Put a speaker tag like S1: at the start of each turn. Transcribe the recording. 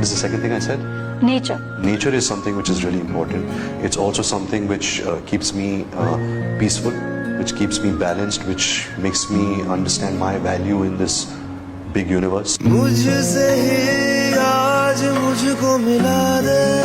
S1: What is the second thing I said?
S2: Nature.
S1: Nature is something which is really important. It's also something which keeps me peaceful, which keeps me balanced, which makes me understand my value in this big universe.
S3: मुझसे ही आज मुझको मिला दे